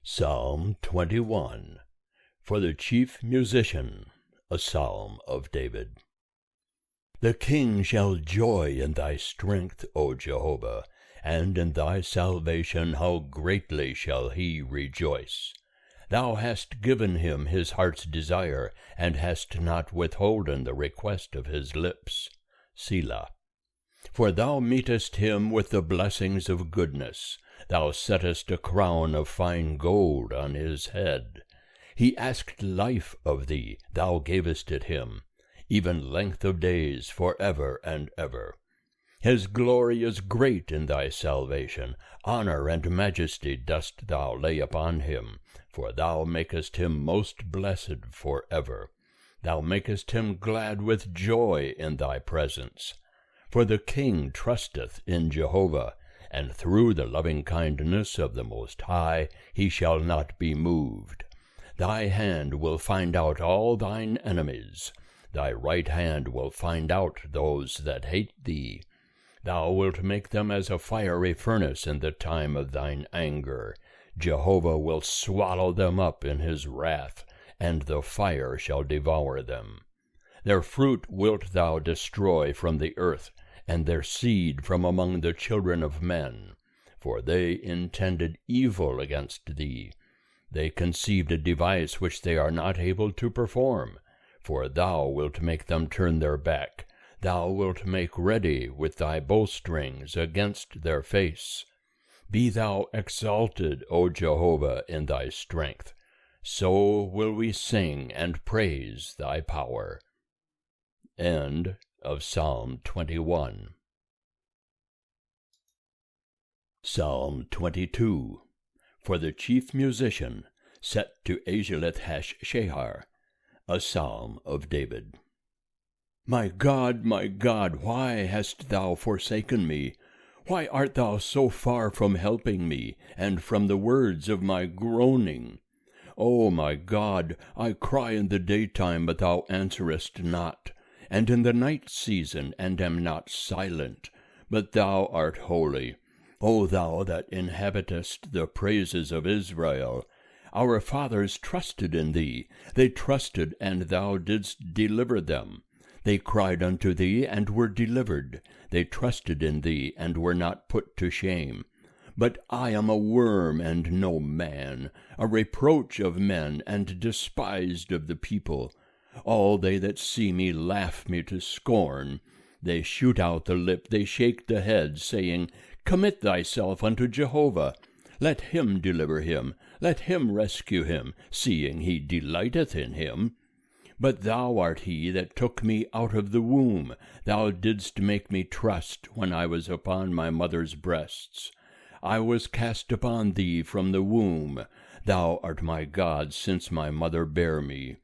Psalm 21. For the chief musician, a psalm of David. The king shall joy in thy strength, O Jehovah, and in thy salvation how greatly shall he rejoice. Thou hast given him his heart's desire, and hast not withholden the request of his lips. Selah. For thou meetest him with the blessings of goodness. Thou settest a crown of fine gold on his head. He asked life of thee, thou gavest it him, even length of days for ever and ever. His glory is great in thy salvation. Honor and majesty dost thou lay upon him, for thou makest him most blessed for ever. Thou makest him glad with joy in thy presence. For the king trusteth in Jehovah, and through the loving kindness of the Most High he shall not be moved. Thy hand will find out all thine enemies. Thy right hand will find out those that hate thee. Thou wilt make them as a fiery furnace in the time of thine anger. Jehovah will swallow them up in his wrath, and the fire shall devour them. Their fruit wilt thou destroy from the earth, and their seed from among the children of men. For they intended evil against thee. They conceived a device which they are not able to perform. For thou wilt make them turn their back. Thou wilt make ready with thy bowstrings against their face. Be thou exalted, O Jehovah, in thy strength. So will we sing and praise thy power. End of Psalm 21. Psalm 22. For the chief musician, set to Azeleth-hash-shahar, a psalm of David. My God, why hast thou forsaken me? Why art thou so far from helping me, and from the words of my groaning? O my God, I cry in the daytime, but thou answerest not, and in the night season, and am not silent. But thou art holy, O thou that inhabitest the praises of Israel. Our fathers trusted in thee. They trusted, and thou didst deliver them. They cried unto thee, and were delivered. They trusted in thee, and were not put to shame. But I am a worm and no man, a reproach of men, and despised of the people. All they that see me laugh me to scorn. They shoot out the lip, they shake the head, saying, Commit thyself unto Jehovah. Let him deliver him, let him rescue him, seeing he delighteth in him. But thou art he that took me out of the womb. Thou didst make me trust when I was upon my mother's breasts. I was cast upon thee from the womb. Thou art my God since my mother bare me.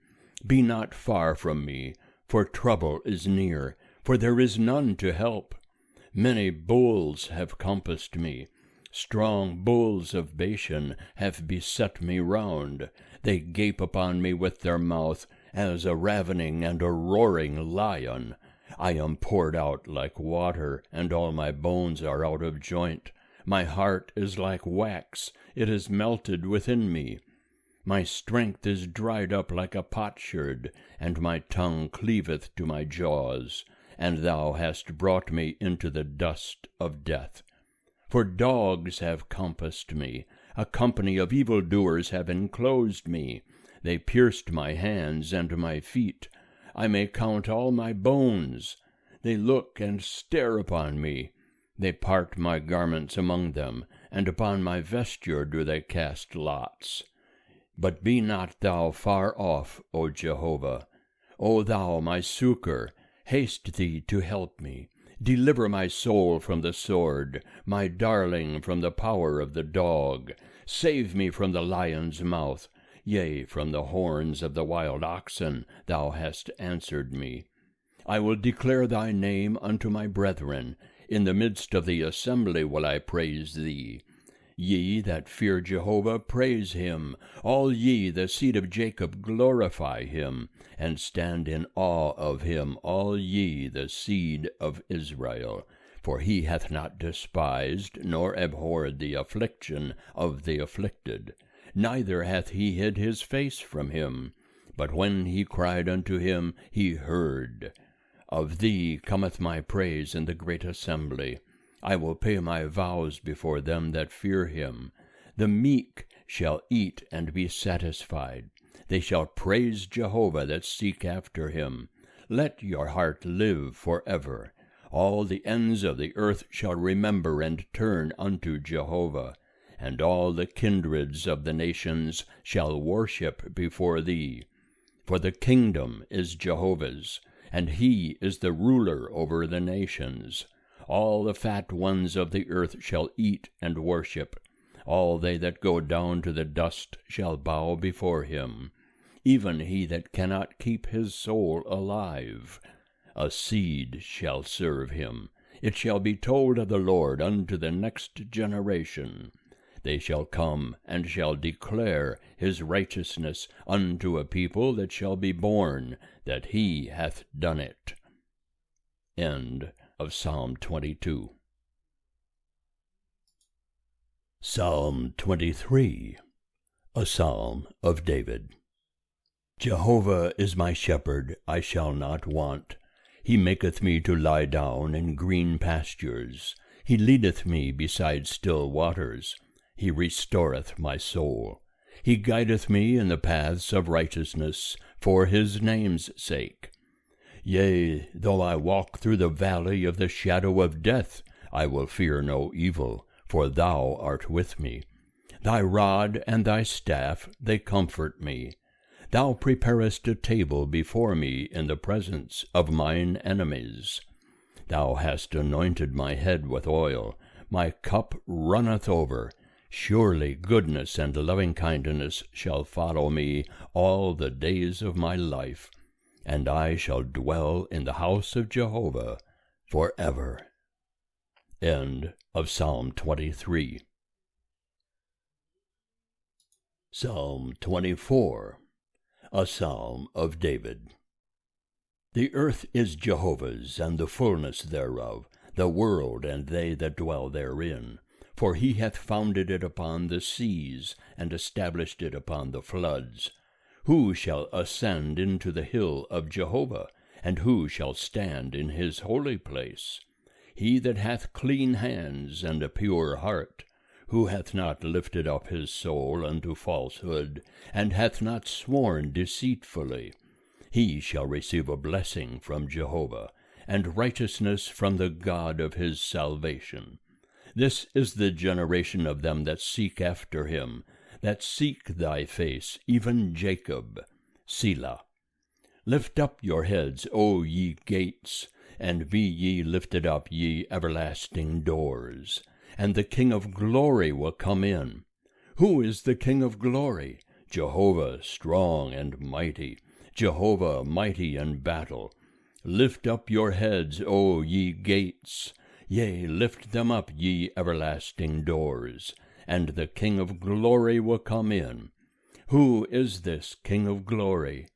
Be not far from me, for trouble is near, for there is none to help. Many bulls have compassed me. Strong bulls of Bashan have beset me round. They gape upon me with their mouth, as a ravening and a roaring lion. I am poured out like water, and all my bones are out of joint. My heart is like wax, it is melted within me. My strength is dried up like a potsherd, and my tongue cleaveth to my jaws. And thou hast brought me into the dust of death. For dogs have compassed me, a company of evildoers have enclosed me. They pierced my hands and my feet. I may count all my bones. They look and stare upon me. They part my garments among them, and upon my vesture do they cast lots. But be not thou far off, O Jehovah. O thou my succor, haste thee to help me. Deliver my soul from the sword, my darling from the power of the dog. Save me from the lion's mouth. Yea, from the horns of the wild oxen thou hast answered me. I will declare thy name unto my brethren. In the midst of the assembly will I praise thee. Ye that fear Jehovah, praise him. All ye, the seed of Jacob, glorify him, and stand in awe of him, all ye, the seed of Israel. For he hath not despised, nor abhorred the affliction of the afflicted, neither hath he hid his face from him. But when he cried unto him, he heard. Of thee cometh my praise in the great assembly. I will pay my vows before them that fear him. The meek shall eat and be satisfied. They shall praise Jehovah that seek after him. Let your heart live forever. All the ends of the earth shall remember and turn unto Jehovah, and all the kindreds of the nations shall worship before thee. For the kingdom is Jehovah's, and he is the ruler over the nations. All the fat ones of the earth shall eat and worship. All they that go down to the dust shall bow before him. Even he that cannot keep his soul alive. A seed shall serve him. It shall be told of the Lord unto the next generation. They shall come and shall declare his righteousness unto a people that shall be born, that he hath done it. End of Psalm 22. Psalm 23, a psalm of David. Jehovah is my shepherd, I shall not want. He maketh me to lie down in green pastures. He leadeth me beside still waters. He restoreth my soul. He guideth me in the paths of righteousness for his name's sake. Yea, though I walk through the valley of the shadow of death, I will fear no evil, for thou art with me. Thy rod and thy staff, they comfort me. Thou preparest a table before me in the presence of mine enemies. Thou hast anointed my head with oil. My cup runneth over. Surely goodness and lovingkindness shall follow me all the days of my life, and I shall dwell in the house of Jehovah forever. End of Psalm 23. Psalm 24, a psalm of David. The earth is Jehovah's, and the fullness thereof, the world and they that dwell therein. For he hath founded it upon the seas, and established it upon the floods. Who shall ascend into the hill of Jehovah? And who shall stand in his holy place? He that hath clean hands and a pure heart, who hath not lifted up his soul unto falsehood, and hath not sworn deceitfully. He shall receive a blessing from Jehovah, and righteousness from the God of his salvation. This is the generation of them that seek after him, that seek thy face, even Jacob. Selah. Lift up your heads, O ye gates, and be ye lifted up, ye everlasting doors, and the King of glory will come in. Who is the King of glory? Jehovah strong and mighty, Jehovah mighty in battle. Lift up your heads, O ye gates, yea, lift them up, ye everlasting doors, and the King of glory will come in. Who is this King of glory?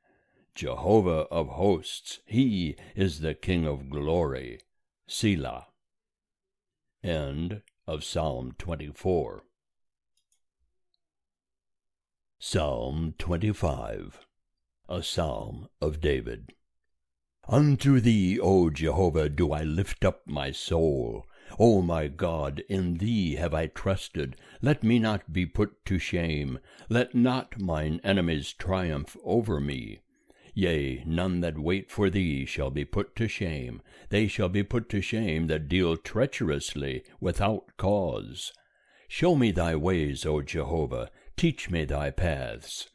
Jehovah of hosts, he is the King of glory. Selah. End of Psalm 24. Psalm 25, a psalm of David. Unto thee, O Jehovah, do I lift up my soul. O my God, in thee have I trusted. Let me not be put to shame. Let not mine enemies triumph over me. Yea, none that wait for thee shall be put to shame. They shall be put to shame that deal treacherously without cause. Show me thy ways, O Jehovah. Teach me thy paths.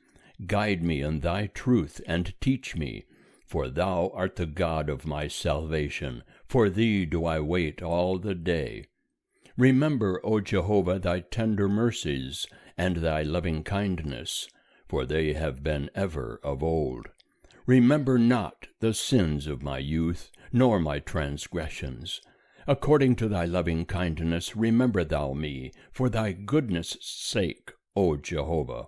Guide me in thy truth, and teach me. For thou art the God of my salvation. For thee do I wait all the day. Remember, O Jehovah, thy tender mercies, and thy loving kindness, for they have been ever of old. Remember not the sins of my youth, nor my transgressions. According to thy loving kindness remember thou me, for thy goodness' sake, O Jehovah.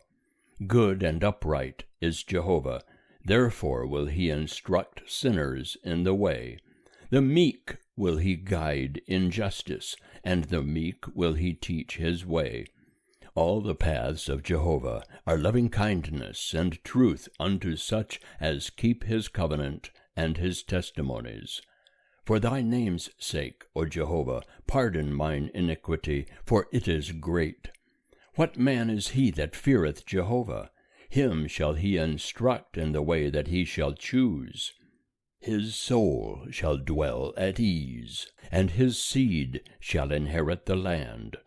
Good and upright is Jehovah, therefore will he instruct sinners in the way. The meek will he guide in justice, and the meek will he teach his way. All the paths of Jehovah are loving-kindness and truth unto such as keep his covenant and his testimonies. For thy name's sake, O Jehovah, pardon mine iniquity, for it is great. What man is he that feareth Jehovah? Him shall he instruct in the way that he shall choose. His soul shall dwell at ease, and his seed shall inherit the land.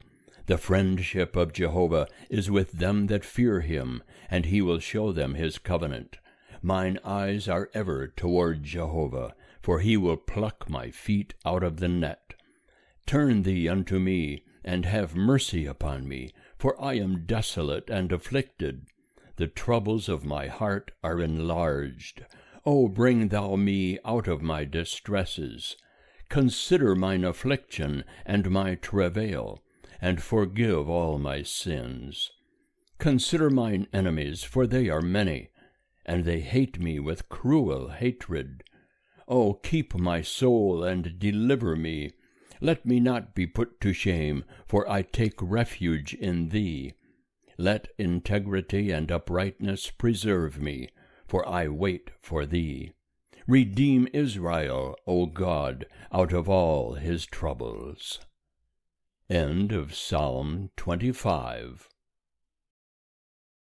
The friendship of Jehovah is with them that fear him, and he will show them his covenant. Mine eyes are ever toward Jehovah, for he will pluck my feet out of the net. Turn thee unto me, and have mercy upon me, for I am desolate and afflicted. The troubles of my heart are enlarged. O bring thou me out of my distresses. Consider mine affliction and my travail, and forgive all my sins. Consider mine enemies, for they are many, and they hate me with cruel hatred. O keep my soul and deliver me. Let me not be put to shame, for I take refuge in thee. Let integrity and uprightness preserve me, for I wait for thee. Redeem Israel, O God, out of all his troubles. End of Psalm 25.